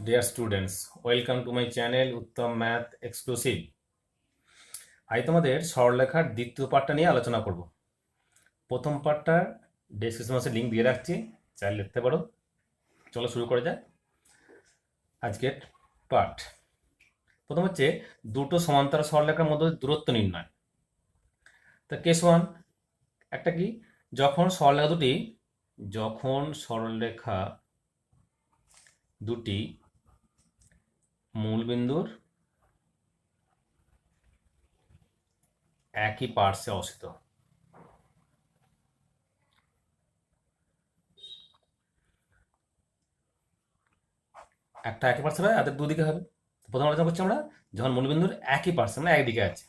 Dear students, welcome to my channel Uttam Math Exclusive. আজ তোমাদের সরলরেখার দ্বিতীয় পার্টটা নিয়ে আলোচনা করব। প্রথম পার্টটা ডেসক্রিপশন বক্সে লিঙ্ক দিয়ে রাখছি, চাইলে লিখতে পারো। চলো শুরু করা যাক আজকের পার্ট। প্রথম হচ্ছে দুটো সমান্তরাল সরলরেখার মধ্যে দূরত্ব নির্ণয়। তা কেস ওয়ান একটা কি, যখন সরলরেখা দুটি মূলবিন্দুর একই পার্শ্বে অবস্থিত। একটা একই পার্শ্বে হবে, তাদের দুদিকে হবে। প্রথম আলোচনা করছি আমরা যখন মূলবিন্দুর একই পার্শ্বে মানে একদিকে আছে,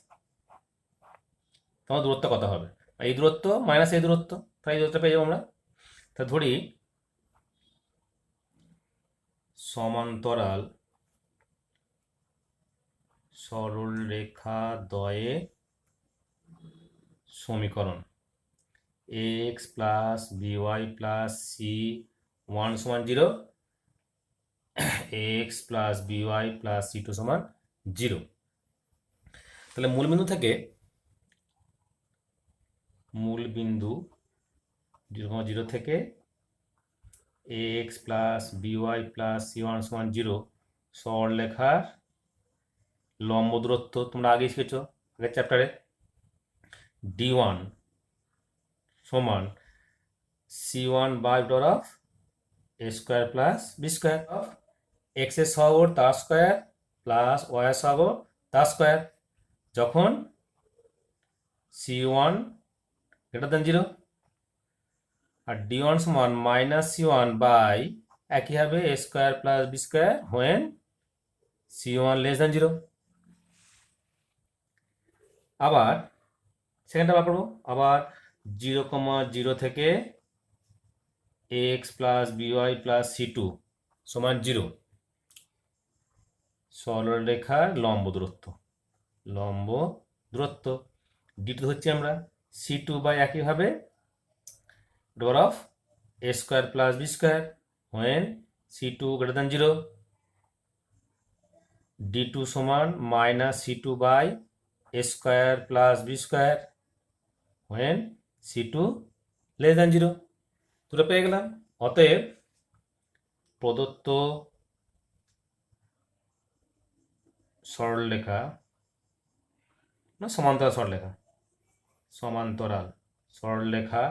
তোমার দূরত্ব কত হবে। এই দূরত্ব মাইনাস এই দূরত্ব, তাই এই দূরত্ব পেয়ে যাবো আমরা। তা ধরি সমান্তরাল সরলরেখা দ্বয়ের সমীকরণ X plus B Y plus C one সমান 0, X plus B Y plus C two সমান 0। তাহলে মূলবিন্দু 0 থেকে X plus B Y plus C one সমান 0 সরলরেখার লম্ব দূরত্ব তোমরা আগে শিখেছো আগের চ্যাপ্টারে। d1 সমান c1 by root of a square plus B square of X এর সহগ তার স্কোয়ার প্লাস ওয়াই এর সহগ তার স্কোয়ার, যখন c1 গ্রেটার দেন 0। আর d1 সমান মাইনাস c1 বাই একই হবে a square plus B square when c1 less than 0। আবার সেকেন্ডটা বার করবো, আবার 0,0 থেকে X plus B Y plus C two সমান 0 সরলরেখার লম্ব দূরত্ব d2 হচ্ছে আমরা c2 বাই একইভাবে door of A square plus B square when c2 greater than 0। d2 সমান minus c2 by A square plus B square when c2 less than 0। দুটো পেয়ে গেলাম। অতএব প্রদত্ত সরলরেখা না সমান্তরাল সরলরেখা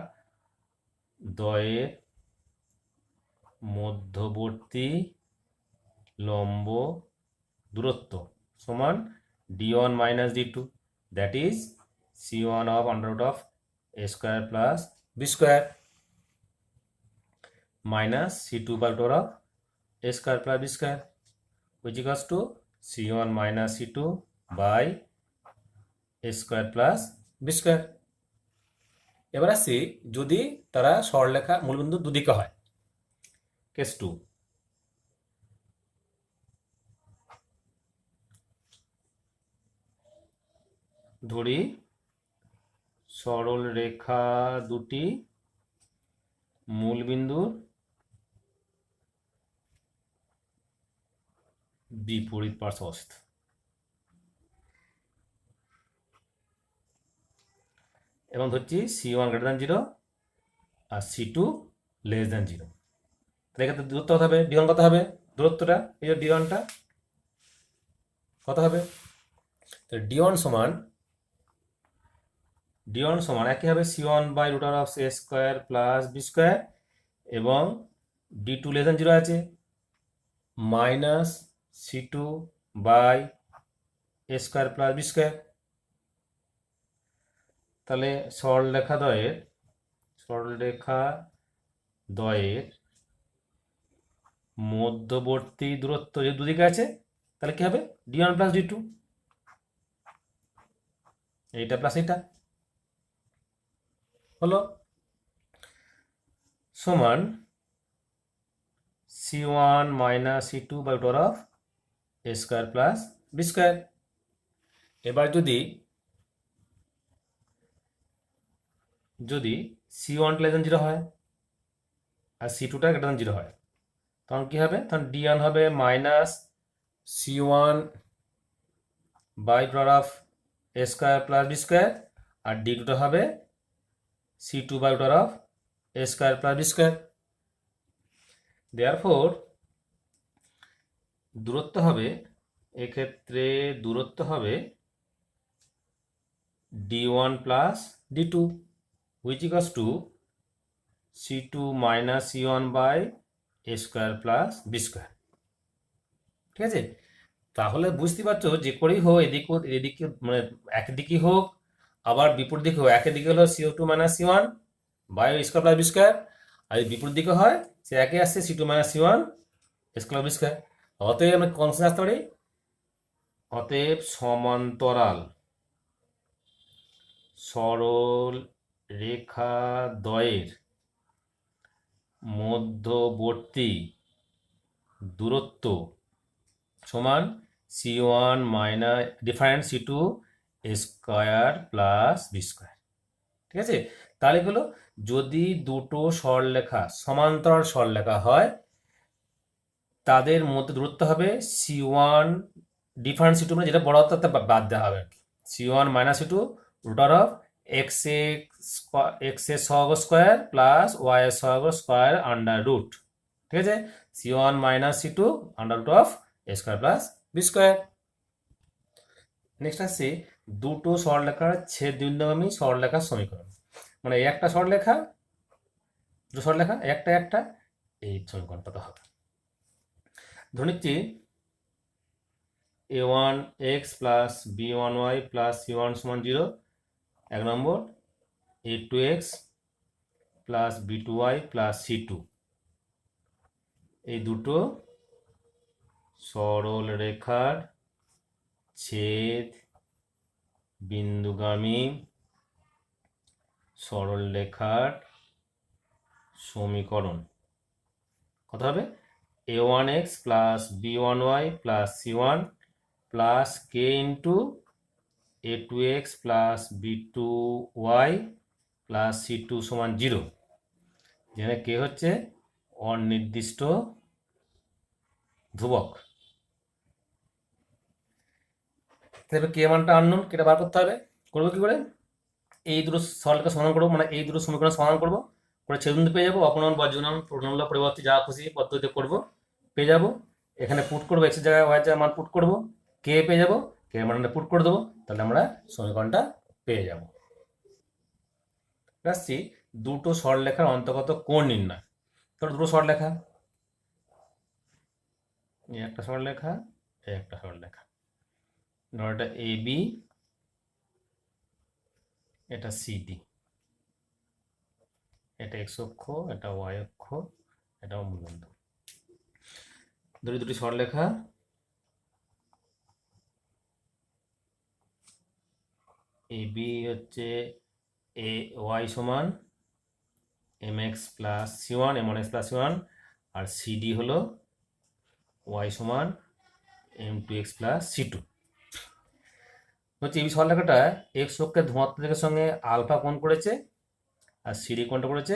দ্বয়ের মধ্যবর্তী লম্ব দূরত্ব সমান d1 minus d2, that is c1 of under root of a square plus B square minus c2 by root of a square plus b square which equals to c1 minus c2 by a square plus b square। এবার আসি যদি তারা সরলরেখা মূলবিন্দু দুদিকে হয়, case 2। ধরি সরলরেখা দুটি মূলবিন্দুর বিপরীত পার্শ্বে অবস্থিত। এবং ধরছি c1 গ্রেটার দেন 0 আর c2 লেস দেন 0। তাহলে এক্ষেত্রে দূরত্ব কত হবে, d1 কত হবে, দূরত্বটা এই যে d1টা কত হবে, তাহলে d1 সমান একই হবে c1 by root of a square plus B square এবং d2 লেস দেন 0 আছে minus c2 by a square plus B square. তাহলে সরলরেখা দ্বয়ের মধ্যবর্তী দূরত্ব যে দুদিকে আছে, তাহলে কি হবে d1 প্লাস d2, এইটা প্লাস এইটা হলো সমান c1 minus c2 by root of a square plus B square. এবার যদি c1 লেস দেন 0 হয় আর c2টা গ্রেটার দেন 0 হয়, তখন কি হবে, তখন d1 হবে minus c1 by product of a square plus b square, আর d2 টা হবে c2 by product of a square plus b square. Therefore দূরত্ব হবে, এক্ষেত্রে দূরত্ব হবে d1 plus d2 which equals to c2 minus c1 by a square plus b square. ঠিক আছে, তাহলে বুঝতে পারছো যে করেই হোক, এদিকে মানে একদিকে হোক আবার বিপরীত দিকে হোক, একের দিকে হলো co2 minus c1 by square plus b square, আর বিপরীত দিকে হয় সে একে আসছে c2 minus c1 square b square. অতএব আমরা কনসেপ্ট আসতে পারি, অতএব সমান্তরাল সরল রেখা দ্বয়ের মধ্যবর্তী দূরত্ব সমান c1 minus difference c2 square plus b square. ঠিক আছে, তাহলে হলো যদি দুটো সরলরেখা সমান্তরাল সরলরেখা হয় তাদের মধ্যে দূরত্ব হবে c1 ডিফারেন্স c2, মানে যেটা বড় হতে তাতে বাদ দেওয়া হবে আর কি, c1 minus c2 root of X এর সহগ স্কোয়ার প্লাস ওয়াই এর সহগ স্কোয়ার আন্ডার রুট। ঠিক আছে, c1 minus c2 under root of A square plus B square. Next আসছে দুটো সরলরেখার ছেদবিন্দুগামী সরলরেখার সমীকরণ, মানে একটা সরলরেখা দুটো সরলরেখা একটা একটা এই সমীকরণটা হবে। ধরে নিচ্ছি a1x plus b1y plus c1 সমান 0 এক নম্বর, a2x plus b2y plus c2 এই দুটো সরল রেখার ছেদ বিন্দুগামী সরল রেখার সমীকরণ কত হবে, a1x plus b1y plus c1 plus k into a2x plus b2y plus c2 সমান 0, যেখানে k হচ্ছে অনির্দিষ্ট ধ্রুবক। তাহলে কে মানটা আননোন, কেটা বার করতে হবে। করবো কি করে, এই দুটো সরলরেখা সমাধান করবো, মানে এই দুটো সমীকরণ সমাধান করবো, করে ছেদবিন্দু পেয়ে যাবো, অপনয়ন বজ্রনয়ন প্রণল পরিবর্তে যা খুশি পদ্ধতিতে করবো পেয়ে যাবো। এখানে পুট করবো এক্সের জায়গায় ওয়াই জায়গায় মান পুট করবো, কে পেয়ে যাবো, কে মানটা পুট করে দেবো, তাহলে আমরা সমীকরণটা পেয়ে যাবো। আসছি দুটো সরলরেখার অন্তর্গত কোণ নির্ণয়। ধরো দুটো সরলরেখা, এই একটা সরলরেখা এই একটা সরলরেখা, ধরো এটা এ বি এটা সিডি, এটা এক্স অক্ষ এটা ওয়াই অক্ষ এটা মূলবিন্দু। ধরি দুটি সরলরেখা এ বি হচ্ছে এ ওয়াই সমান m x plus C one m one x plus C one, আর সিডি হলো ওয়াই সমান m two x plus C two. হচ্ছে এই সরলরেখাটা এক্স অক্ষের ধনাত্মক দিকের সঙ্গে আলফা কোণ করেছে আর সিডি কোণটা করেছে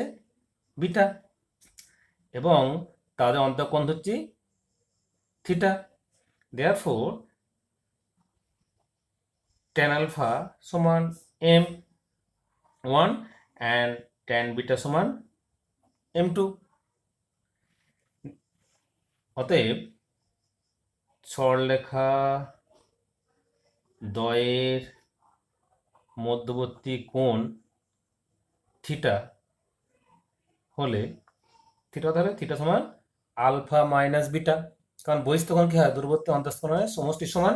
বিটা, এবং তাদের অন্তঃকোণ হচ্ছে থিটা। দেয়ারফোর tan alpha সমান m1 and tan beta সমান m2। অতএব সরলরেখা দ্বয়ের মধ্যবর্তী কোণ থিটা হলে থিটা হবে থিটা সমান আলফা মাইনাস বিটা, কারণ বহিস্থ কোণ কি হয় দূরবর্তী অন্তঃস্থ কোণের সমষ্টির সমান,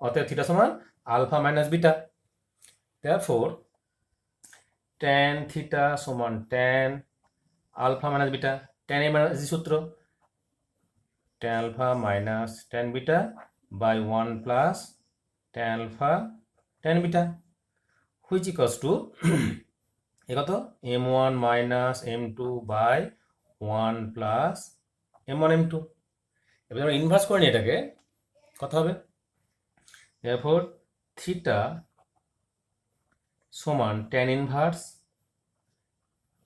অতএব থিটা সমান alpha minus beta. therefore tan theta সমান tan alpha minus beta, tan এ মাইনাস সূত্র tan alpha minus tan beta by 1 plus tan alpha tan beta, which equals to কত m1 minus m2 by 1 plus m1 m2। এবার আমরা inverse করে নিই এটাকে, কত হবে, therefore থিটা সমান tan inverse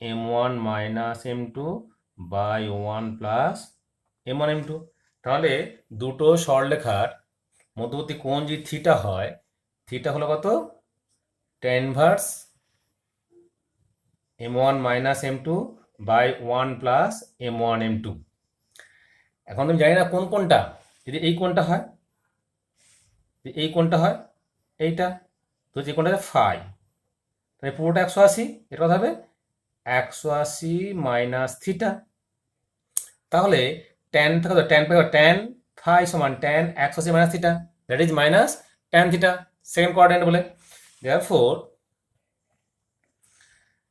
m1 minus m2 by 1 plus m1 m2। তাহলে দুটো সরলরেখার মধ্যবর্তী কোণ যদি থিটা হয়, থিটা হলো কত? tan inverse m1 minus m2 by 1 plus m1 m2। এখন তুমি জানি না কোন কোণটা। যদি এই কোণটা হয়, যদি এই কোণটা হয়, এইটা, তো যে কোণটা ফাই, তাহলে পুরোটা 180, এটা কথা হবে 180 মাইনাস থিটা। তাহলে ট্যান থাকে তো, ট্যান ফাই সমান tan 180 minus theta, that is minus tan theta, second quadrant বলে। দেয়ারফোর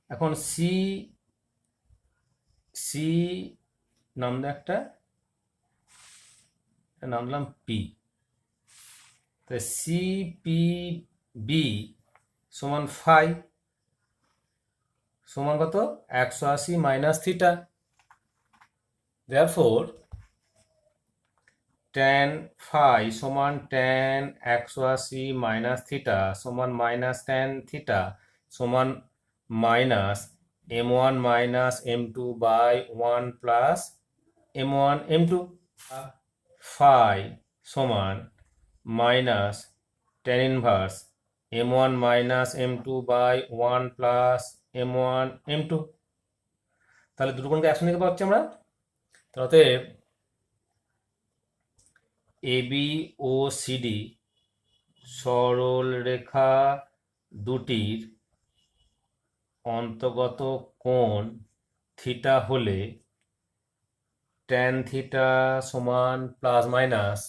এখন সি সি নাম দাও একটা, নাম দিলাম পি। তাহলে সি পি বি সমান ফাই সমান কত? 180 minus theta. Therefore tan phi সমান ট্যান 180 মাইনাস থিটা সমান মাইনাস ট্যান থিটা সমান minus m1 minus m2 by 1 plus m1 m2। Phi সমান minus tan inverse m1 minus m2 by 1 plus m1 m2। তাহলে দুটো কোণকে একসঙ্গে দেখতে পাচ্ছি আমরা। তাহলে এবি ও সিডি সরল রেখা দুটির অন্তর্গত কোণ থিটা হলে ট্যান থিটা সমান plus minus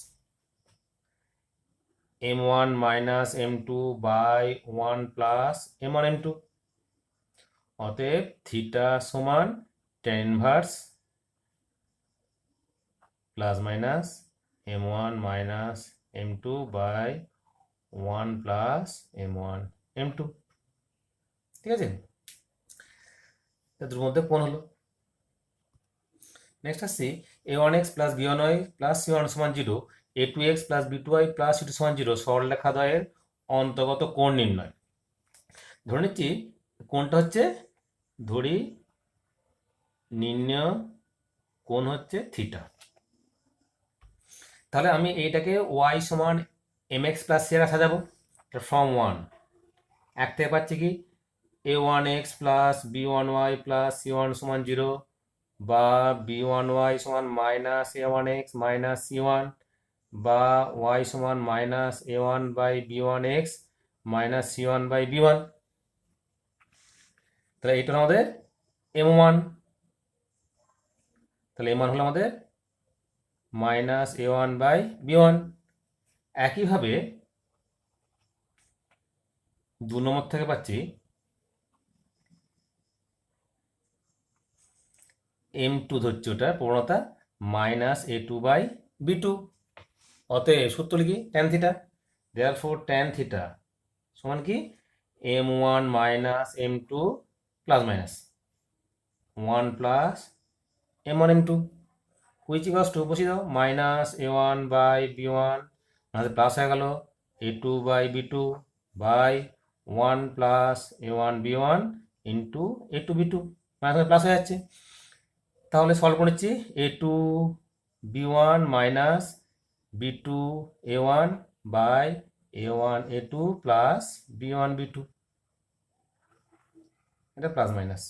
m1 minus m2 by 1 plus m1 m2। অতএব থিটা সমান tan inverse plus minus m1 minus m2 by 1 plus m1 m2। ঠিক আছে, দুটোর মধ্যে কোণ হলো। নেক্সট আসছি a1x plus b1y plus c1 সমান 0, a2x plus b2y plus c2 সমান 0 সরলরেখা দ্বয়ের অন্তর্গত কোণ নির্ণয়। ধরে নিচ্ছি কোণটা হচ্ছে, ধরি নির্ণয় কোণ হচ্ছে থিটা। তাহলে আমি এইটাকে y সমান mx প্লাস c দ্বারা সাজাবো। ফ্রম 1 এক থেকে পাচ্ছি কি a1x plus b1y plus c1 সমান 0 বা b1y সমান মাইনাস a1x মাইনাস c1 বা y সমান minus a1 by b1x minus c1 by b1। তাহলে এটা হলো আমাদের m1। তাহলে m1 হলো আমাদের মাইনাস a1 বাই b1। একইভাবে 2 নম্বর থেকে পাচ্ছি m2 ধরছি, ওটা প্রবণতা মাইনাস a2 বাই b2। অতএব সূত্র লিখি tan theta. Therefore tan theta সমান কি m1 minus m2 plus minus 1 plus m1 m2 which equals two বসিয়ে দাও মাইনাস a1 বাই b1 আমাদের প্লাস হয়ে গেল a2 by b2 by 1 plus a1 b1 into a2 b2 minus plus হয়ে যাচ্ছে। তাহলে সলভ করেছি a2 b1 minus b2 a1 by a1 a2 plus b1 b2, এটা প্লাস মাইনাস।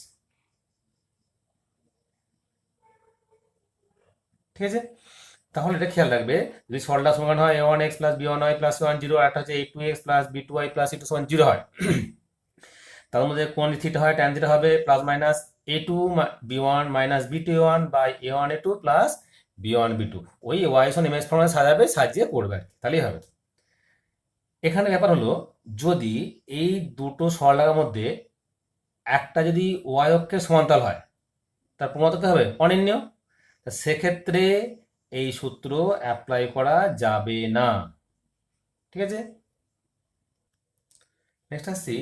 ঠিক আছে, তাহলে এটা খেয়াল রাখবে যদি সরলটা সমান হয় a1x plus b1y plus c1 0 আর একটা হচ্ছে a2x plus b2y plus c2 সমান 0 হয়, তার মধ্যে কোন থিটা হয় ট্যান থিটা হবে plus minus a2 b1 minus b2 a1 by a1 a2 plus b1 b2। ওই y সমান mx ফর্মুলা সাজাবে, সাজিয়ে করবে আর কি, তাহলেই হবে। এখানে ব্যাপার হলো যদি এই দুটো সরলরেখার মধ্যে একটা যদি y অক্ষের সমান্তরাল হয় তার প্রমাণতা হবে অনির্ণেয়। সেক্ষেত্রে এই সূত্র অ্যাপ্লাই করা যাবে না। ঠিক আছে, নেক্সট আসছি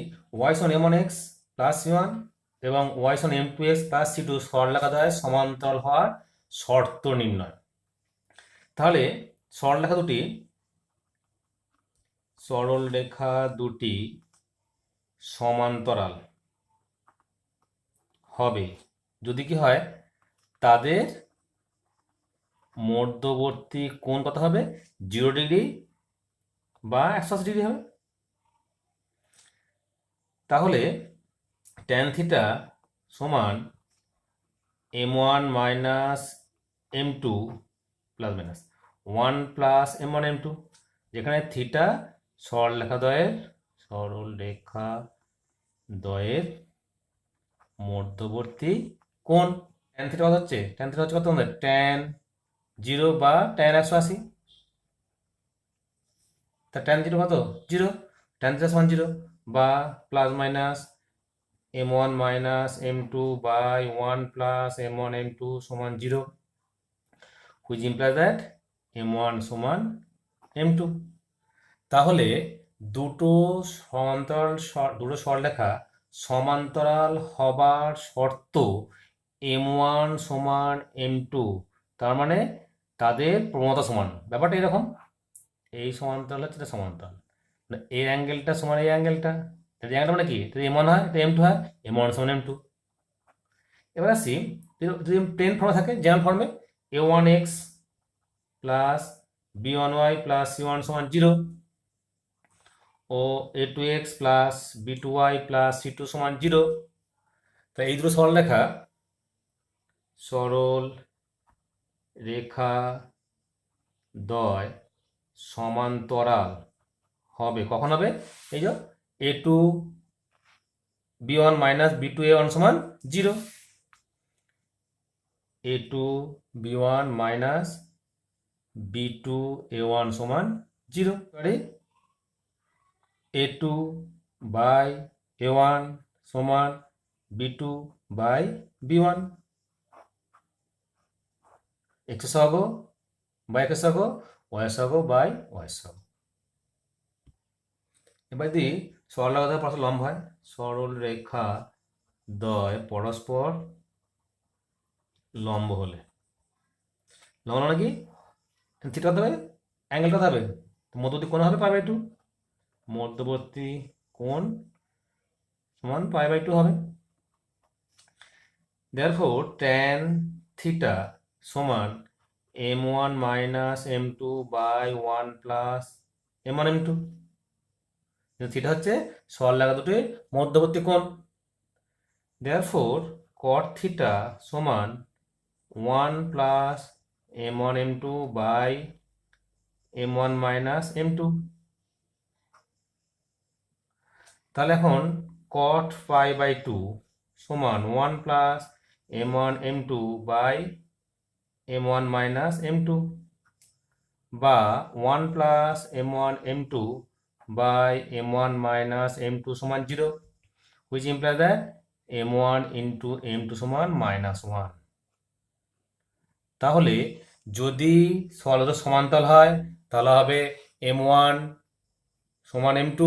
y সমান m1x প্লাস c1 এবং y সমান m2x প্লাস c2 সরলরেখা দ্বয় সমান্তরাল হওয়ার শর্ত নির্ণয়। তাহলে সরলরেখা দুটি সমান্তরাল হবে যদি কি হয় তাদের মধ্যবর্তী কোণ কত হবে? 0 ডিগ্রি বা 180 ডিগ্রি হবে। তাহলে ট্যান থিটা সমান m1 minus m2 plus minus 1 plus m1 m2, যেখানে থিটা সরলরেখা দ্বয়ের মধ্যবর্তী কোণ। ট্যান থিটা কত হচ্ছে? ট্যান থিটা হচ্ছে কত? ট্যান 0 বা ট্যান 180। তা ট্যান 0 কত? 0। ট্যান থিটা সমান 0 বা plus minus m1 minus m2 by 1 plus m1 m2 সমান 0, which implies that m1 সমান m2। তাহলে দুটো সরলরেখা সমান্তরাল হবার শর্ত m1 সমান m2, তার মানে তাদের প্রবণতা সমান। ব্যাপারটা এরকম, এই সমান্তরাল হচ্ছে এটা সমান্তরাল, মানে এর অ্যাঙ্গেলটা সমান এই অ্যাঙ্গেলটা, এই অ্যাঙ্গেলটা মানে কি? এটা m1 হয়, এটা m2 হয়, m1 সমান m2। এবার আসি, যদি প্লেন ফর্মে থাকে, জেনারেল ফর্মে a1x plus b1y plus c1 সমান 0 ও a2x plus b2y plus c2 সমান 0, তাই এই দুটো সরল রেখা দ্বয় সমান্তরাল হবে। কখন হবে? এই যে a2 b1 minus b2 a1 সমান 0, a2 b1 minus b2 a1 সমান 0, a2 বাই a1 সমান b2 বাই b1, x সহগ বাই x সহগ, y সহগ বাই y সহগ। এবার যদি সরলরেখা পরস্পর লম্ব হয়, সরল রেখা দ্বয় পরস্পর লম্ব হলে, লম্ব মানে কি? থিটা কত হবে? অ্যাঙ্গেল কত হবে? মধ্যবর্তী কোণ হবে π/2, মধ্যবর্তী কোণ সমান π/2 হবে। therefore tan থিটা সমান m1 minus m2 by 1 plus m1 m2। Theta হচ্ছে সরলরেখা দুটির মধ্যবর্তী কোণ। therefore cot থিটা সমান 1 plus m1 m2 by m1 minus m2। তাহলে এখন cot π/2 সমান 1 plus m1 m2 by m1 minus m2 বা 1 plus m1 m2 by m1 minus m2 সমান 0, which implies that m1 into m2 সমান -1। তাহলে যদি সরলরেখা সমান্তরাল হয় তাহলে হবে m1 সমান m2,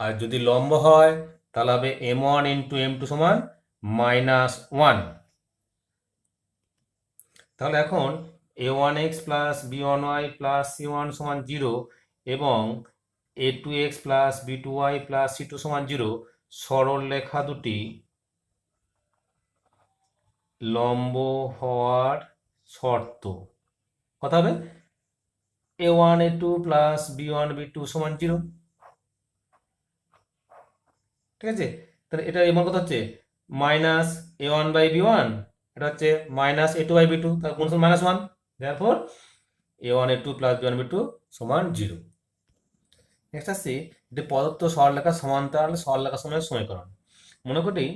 আর যদি লম্ব হয় তাহলে হবে m1 into m2 সমান -1। তাহলে এখন a1x plus b1y plus c1 সমান 0 এবং a2x plus b2y plus c2 সমান 0 সরল রেখা দুটি লম্ব হওয়ার শর্ত কত হবে? a1 a2 plus b1 b2 সমান 0। ঠিক আছে, তাহলে এটা এমন কথা হচ্ছে মাইনাস a1 বাই b1, এটা হচ্ছে মাইনাস a2 বাই b2, তার গুণ সমান -1। therefore a1 a2 plus b1 b2 সমান 0। নেক্সট আসছি, এটি প্রদত্ত সরলরেখা সমান্তরাল সরলরেখা সময়ের সমীকরণ। মনে করি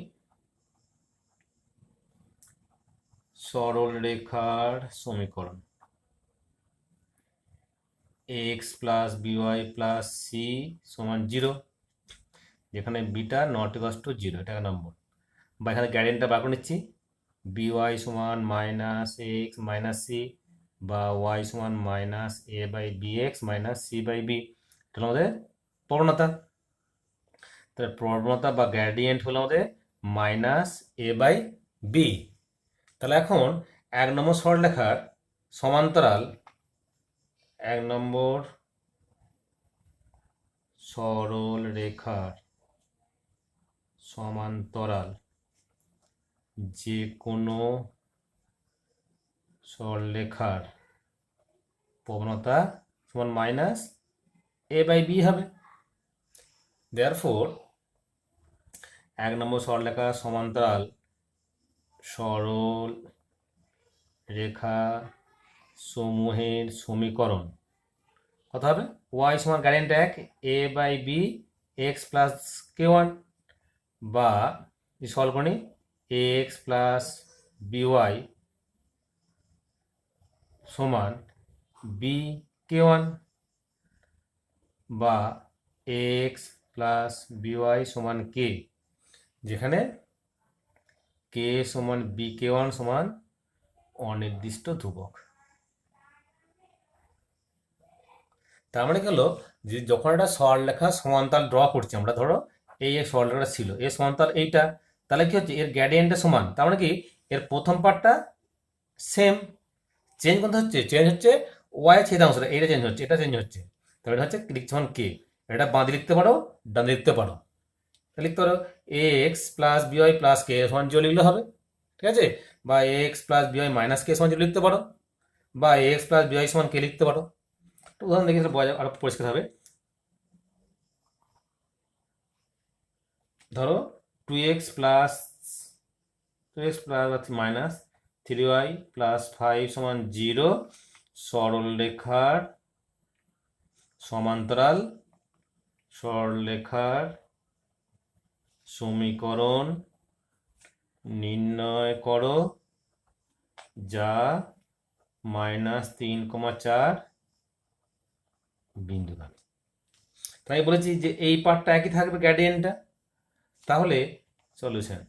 সরল রেখার সমীকরণ x plus by plus c সমান 0, যেখানে বিটা নট ইকুয়ালস টু 0, এটা এক নম্বর। বা এখানে গ্রেডিয়েন্টটা বার করে নিচ্ছি, by সমান মাইনাস এক্স মাইনাস সি বা y সমান minus a by bx minus c by b, এটা হলো আমাদের প্রবণতা। তাহলে প্রবণতা বা গ্রেডিয়েন্ট হলো আমাদের মাইনাস a বাই b। তাহলে এখন এক নম্বর সরলরেখার সমান্তরাল, এক নম্বর সরল রেখার সমান্তরাল যে কোনো সরলরেখার প্রবণতা সমান মাইনাস a/b হবে। দেয়ারফোর 1 নম্বর সরলরেখা সমান্তরাল সরল রেখা সমূহের সমীকরণ কত হবে? y সমান gradient 1 a/b x plus k1, বা সলভ করি ax প্লাস by সমান b k1, বা ax প্লাস by সমান k, যেখানে k সমান b k1 সমান অনির্দিষ্ট ধ্রুবক। তার মানে কি হলো, যে যখন একটা সরলরেখা সমান্তরাল ড্র করছি আমরা, ধরো এই সরলরেখাটা ছিল, এর সমান্তরাল এইটা, তাহলে কি হচ্ছে এর গ্রেডিয়েন্টের সমান, তার মানে কি এর প্রথম পার্টটা সেম, চেঞ্জ কোনটা হচ্ছে, চেঞ্জ হচ্ছে ওয়াই ছেদাংশটা, এইটা চেঞ্জ হচ্ছে, এটা চেঞ্জ হচ্ছে, তাহলে এটা হচ্ছে লিখতে সমান কে, এটা বাঁ দিকে লিখতে পারো, ডান দিকে লিখতে পারো, তাহলে লিখতে পারো এ X plus B Y plus K সমান 0 লিখলে হবে, ঠিক আছে, বা এ এক্স প্লাস বিওয়াই মাইনাস কে সমান 0 লিখতে পারো, বা এ এক্স প্লাস বিওয়াই সমান কে লিখতে পারো। তো উদাহরণ দেখে আরো পরিষ্কার হবে। ধরো 2x plus minus 3y plus 5 সমান 0 সরলরেখার সমান্তরাল সরলরেখার সমীকরণ নির্ণয় করো যা -3,4 বিন্দুগামী। তাই বলেছি যে এই পার্টটা একই থাকবে গ্রেডিয়েন্টটা, তাহলে সলিউশন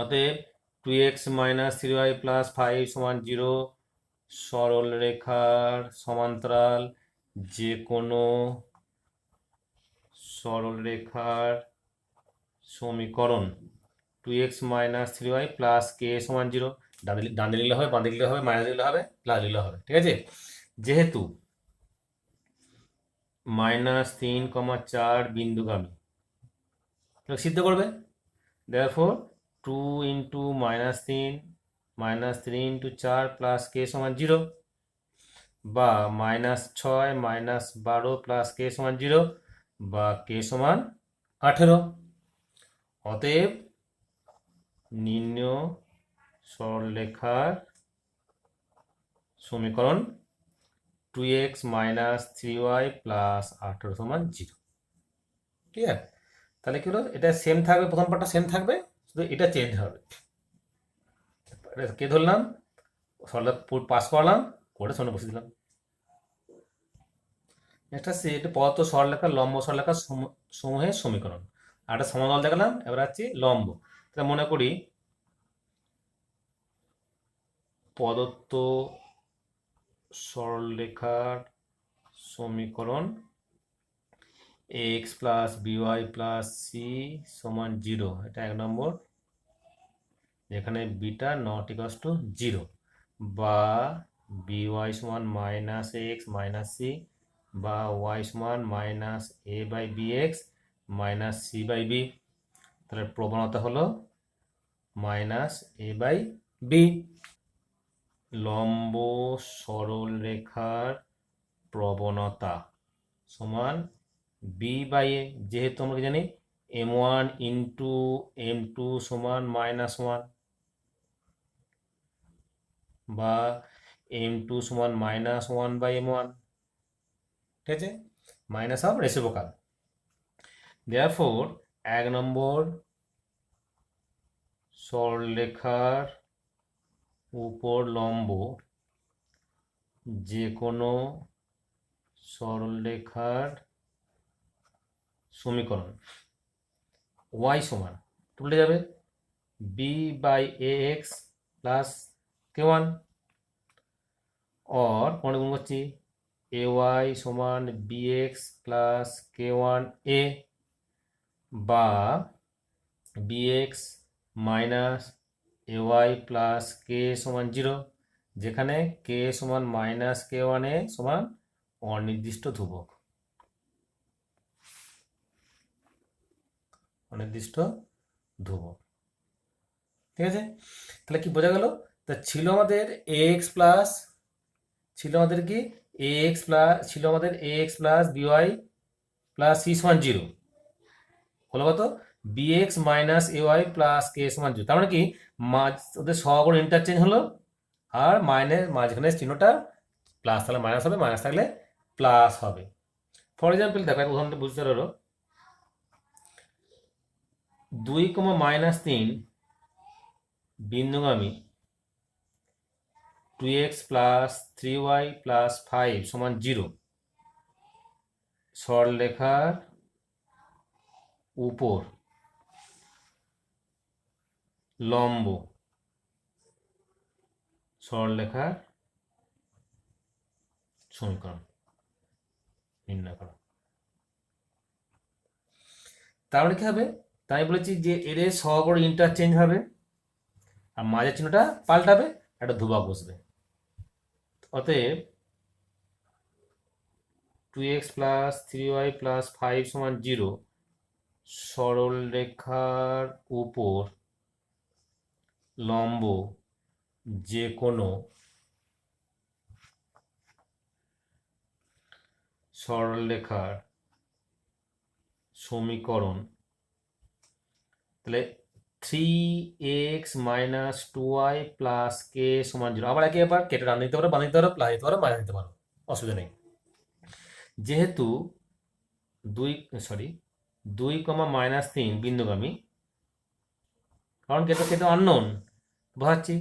অতএব 2x মাইনাস 3y প্লাস 5 সমান 0 সরলরেখার সমান্তরাল যে কোনো সরলরেখার সমীকরণ 2x minus 3y plus K সমান 0, ডান দিকে লিখলে হবে, বাঁ দিকে লিখলে হবে, মাইনাস দিলে হবে, প্লাস দিলে হবে, ঠিক আছে। যেহেতু -3,4 বিন্দুগামী, সিদ্ধ করবে, therefore 2 into -3 -3 into 4 plus K সমান 0, বা -6 -12 প্লাস কে সমান 0, বা কে সমান 18। অতএব নির্ণয় সরলরেখার সমীকরণ 2x মাইনাস 3y প্লাস 18 সমান 0। ঠিক আছে, তাহলে কি হলো, এটা সেম থাকবে, প্রথম পার্টটা সেম থাকবে, শুধু এটা চেঞ্জ হবে। কে ধরলাম, সরলরেখা পাস করালাম, করে সামনে বসে দিলাম। নেক্সট আসছে এটা পদার্থ সরলরেখা লম্ব সরলরেখা সমূহের সমীকরণ, আর একটা সমান্তরাল দেখালাম, এবার আছে লম্ব। তাহলে মনে করি প্রদত্ত সরলরেখার সমীকরণ X plus B Y plus C সমান 0, এটা 1 নম্বর, যেখানে বিটা নট ইকুয়ালস টু 0, বা বিওয়াই সমান মাইনাস এক্স মাইনাস সি, বা ওয়াই সমান minus A by B X minus C by B. তাহলে প্রবণতা হলো মাইনাস এ বাই বি। লম্ব সরলরেখার প্রবণতা সমান বি বাই এ, যেহেতু আমরা জানি m1 ইন্টু m2 সমান -1, বা m2 সমান -1 বাই m1, ঠিক আছে, মাইনাস অফ রেসিপ্রোকাল। দেয়ারফোর 1 নম্বর সরলরেখার উপর লম্ব যে কোনো সরলরেখার সমীকরণ y সমান উল্টে যাবে b by A X plus k1, और কোণে গুণ করছি ay সমান bx প্লাস k1a, বা bx minus ay plus k সমান 0, যেখানে k সমান মাইনাস k1a সমান অনির্দিষ্ট ধ্রুবক, অনির্দিষ্ট ধ্রুবক। ঠিক আছে, তাহলে কি বোঝা গেল তা ছিল আমাদের এক্স প্লাস ছিল আমাদের কি এক্স প্লাস ছিল আমাদের X plus B Y plus C সমান 0 হলো কত B X minus A Y plus K সমান 0। তার মানে কি ওদের সহগুণ ইন্টারচেঞ্জ হলো আর মাঝখানে চিহ্নটা প্লাস থাকলে মাইনাস হবে, মাইনাস থাকলে প্লাস হবে। ফর এক্সাম্পল দেখো এক উদাহরণটা বুঝতে পারো 2, বিন্দুগামী 2x প্লাস 3y প্লাস 5 সমান 0 সরলরেখার উপর লম্ব সরলরেখার সমীকরণ নির্ণয় করো। তাহলে কি হবে, তাই বলেছি যে এদের সহগড় ইন্টারচেঞ্জ হবে আর মাঝের চিহ্নটা পাল্টাবে, একটা ধ্রুবক বসবে। অতএব 2x প্লাস 3y প্লাস 5 সমান 0 সরলরেখার উপর লম্ব যে কোনো সরলরেখার সমীকরণ। তাহলে 3x minus 2y plus K সমান 0। আবার এবার কেটে রান দিতে পারো, বানিয়ে দিতে পারো, প্লাস দিতে পারো, মাইনাস দিতে পারো, অসুবিধা নেই। যেহেতু 2, বিন্দুগামী, কারণ কেটে আননোন বোঝাচ্ছি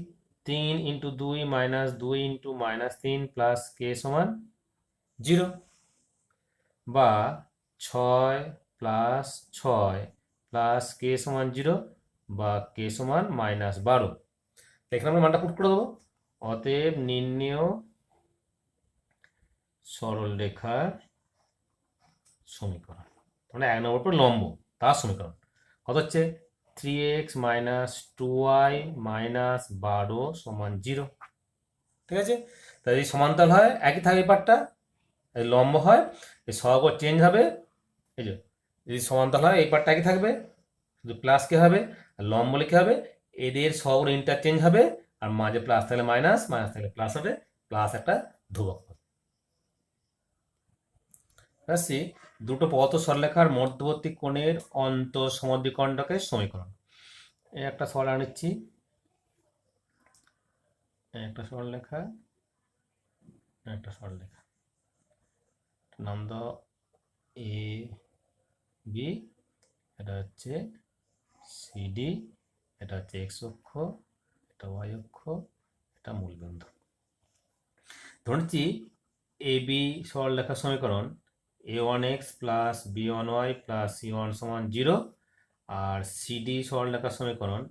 3 × 2 মাইনাস 2 × -3 প্লাস কে সমান 0 বা 6 প্লাস 6 প্লাস কে সমান 0 বা কে সমান -12। এখানে আমরা মানটা পুট করে দেবো। অতএব নির্ণেয় সরলরেখার সমীকরণ, মানে 1 নম্বর পর লম্ব তার সমীকরণ কত হচ্ছে 3x মাইনাস 2y মাইনাস 12 সমান 0। ঠিক আছে, তাই যদি সমান্তরাল হয় একই থাকবে পার্টটা, যদি লম্ব হয় এই সহগড় চেঞ্জ হবে। এই যে যদি সমান্তরাল হয় এই পার্টটা একই থাকবে, শুধু প্লাস কে হবে আর লম্ব লিখে হবে, এদের সহগড় ইন্টারচেঞ্জ হবে আর মাঝে প্লাস থাকলে মাইনাস, মাইনাস থাকলে প্লাস হবে, প্লাস একটা ধ্রুবক হবে। আসছি দুটো পদার্থ সরলরেখার মধ্যবর্তী কোণের অন্তঃসমদ্বিখণ্ডকের সমীকরণ। এই একটা সরল নিচ্ছি, একটা সরলরেখা, একটা সরলরেখা, নাম দাও এ বি, এটা হচ্ছে সিডি, এটা হচ্ছে এক্স অক্ষ, এটা ওয়াই অক্ষ, এটা মূলবিন্দু। ধরছি এ বি সরলরেখার সমীকরণ a1x plus b1y plus c1 সমান 0 আর সিডি সরলরেখার সমীকরণ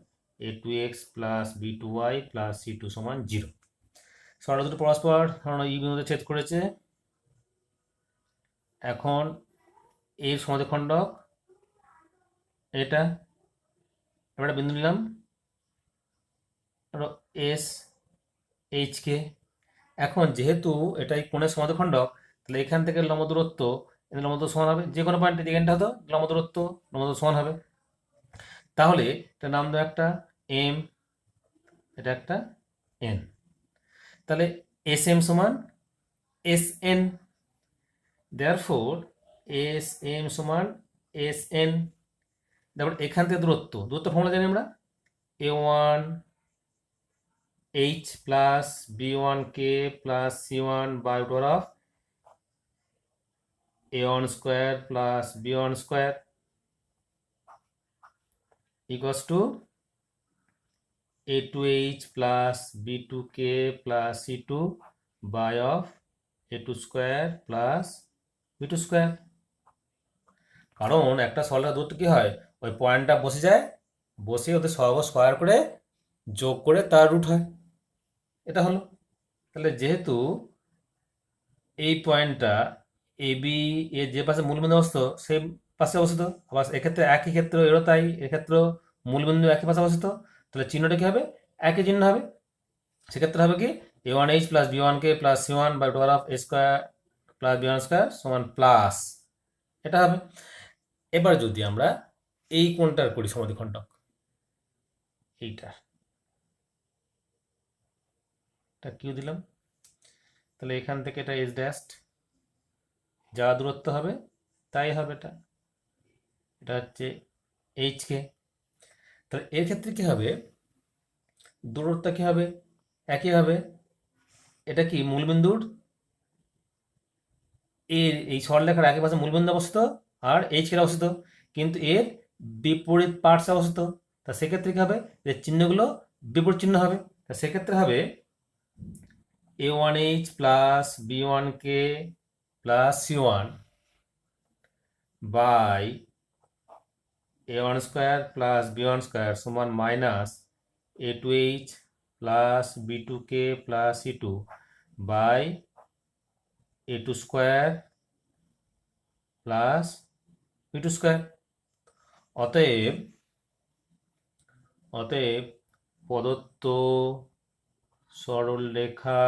a2x plus b2y plus c2 সমান 0। সরলরেখা দুটো পরস্পর ই বিন্দুতে ছেদ করেছে। এখন এর সমদ্বিখণ্ডক এটা, এবার একটা বিন্দু নিলাম এস এইচ কে। এখন যেহেতু এটাই কোণের সমদ্বিখণ্ডক, তাহলে এখান থেকে লম্ব দূরত্ব লম্ব সমান হবে, যে কোনো পয়েন্টে যেখানটা হতো লম্ব দূরত্ব সমান হবে। তাহলে এটা নাম দাও একটা এম, এটা একটা এন, তাহলে এস এম সমান S N, therefore S M সমান এস এন। তারপর এখান থেকে দূরত্ব ফর্মুলা জানি আমরা a1 h plus b1 k plus c1 by root of a1 square plus b1 square equals to a2h plus b2k plus c2 by of a2 square plus b2 square. কারণ একটা সরলরেখা দূরত্ব কি হয়, ওই পয়েন্টটা বসে যায়, বসে ওদের সহগ স্কোয়ার করে যোগ করে তার রুট হয়, এটা হলো। তাহলে যেহেতু এই পয়েন্টটা এ বি এর যে পাশে মূলবিন্দু অবস্থিত সেই পাশে অবস্থিত, আবার এক্ষেত্রে একই ক্ষেত্র এরও তাই, এক্ষেত্রেও মূলবিন্দু একই পাশে অবস্থিত, তাহলে চিহ্নটা কি হবে, একই চিহ্ন হবে। সেক্ষেত্রে হবে কি a1h plus b1k plus c1 by root of a square plus b1 square সমান প্লাস, এটা হবে। এবার যদি আমরা এই কোণটার করি সমদ্বিখণ্ডক, এইটা এটা কিউ দিলাম, তাহলে এখান থেকে এটা এস ড্যাশড, যা দূরত্ব হবে তাই হবে এটা, এটা হচ্ছে এইচ কে। তাহলে এর ক্ষেত্রে কি হবে, দূরত্ব কি হবে, একই হবে। এটা কি মূলবিন্দুর এর এই সরলরেখার একই পাশে মূলবিন্দু অবস্থিত আর এইচ কে অবস্থিত, কিন্তু এর বিপরীত পার্শ্বে অবস্থিত। তা সেক্ষেত্রে কি হবে, যে চিহ্নগুলো বিপরীত চিহ্ন হবে। তা সেক্ষেত্রে হবে a1h plus b1k plus c1 by a1 square plus b1 square সমান minus a2h plus b2k plus c2 by a2 square plus b2 square. অতএব প্রদত্ত সরলরেখা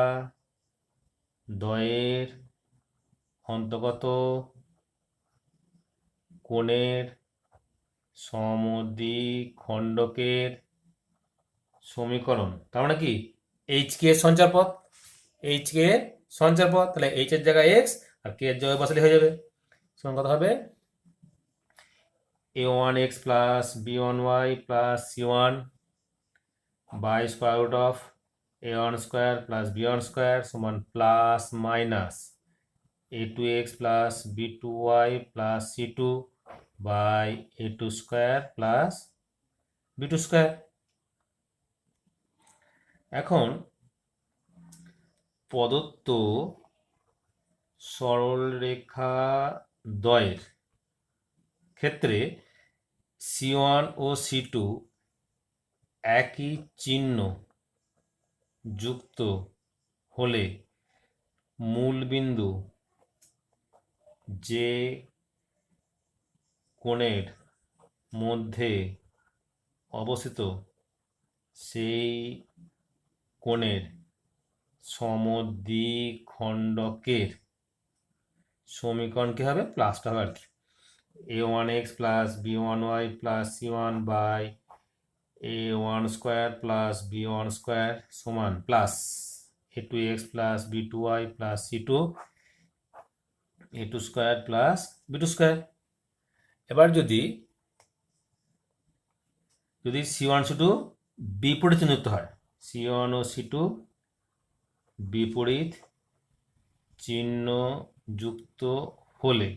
দ্বয়ের অন্তর্গত কোণের সমদ্বিখণ্ডকের সমীকরণ, তার মানে কি এইচ কে এর সঞ্চারপথ, এইচ কে এর সঞ্চারপথ, তাহলে এইচ এর জায়গায় এক্স আর কে এর জায়গায় বসালে হয়ে যাবে। সমান কত হবে, a1x plus b1y plus c1 by square root of a1 square plus b1 square সমান plus minus a2x plus b2y plus c2 by a2 square plus b2 square. এখন প্রদত্ত সরলরেখা দ্বয়ের ক্ষেত্রে c1 ও c2 একই চিহ্ন যুক্ত হলে মূলবিন্দু যে কোণের মধ্যে অবস্থিত সেই কোণের সমদ্বিখণ্ডকের সমীকরণ কি হবে, প্লাসটা হবে আর কি, a1x plus b1y plus c1 by a1 square plus b1 square সমান plus a2x plus b2y plus c2 a2 square plus b2 square. এবার যদি c1 c2 বিপরীত চিহ্নযুক্ত হয়, c1 ও c2 বিপরীত চিহ্ন যুক্ত হলে,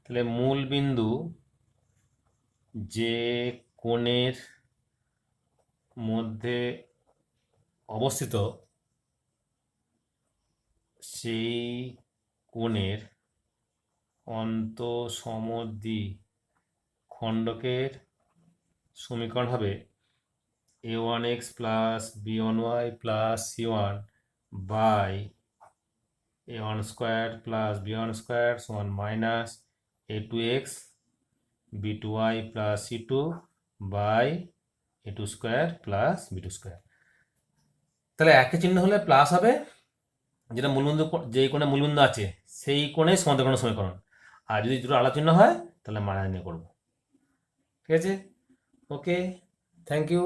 তাহলে মূলবিন্দু যে কোণের মধ্যে অবস্থিত সেই কোণের অন্তঃসমদ্বিখণ্ডকের সমীকরণ হবে a1x plus b1y plus c1 by a1 square plus b1 square সমান minus a2x b2y plus c2 by a2 square plus b2 square. তাহলে একই চিহ্ন হলে প্লাস হবে, যেটা মূলবিন্দু, যেই কোণে মূলবিন্দু আছে সেই কোণে সমান্তরাল সমীকরণ, আর যদি দুটো আলাদা চিহ্ন হয় তাহলে মাইনাস নিয়ে করবো। ঠিক আছে, ওকে, থ্যাংক ইউ।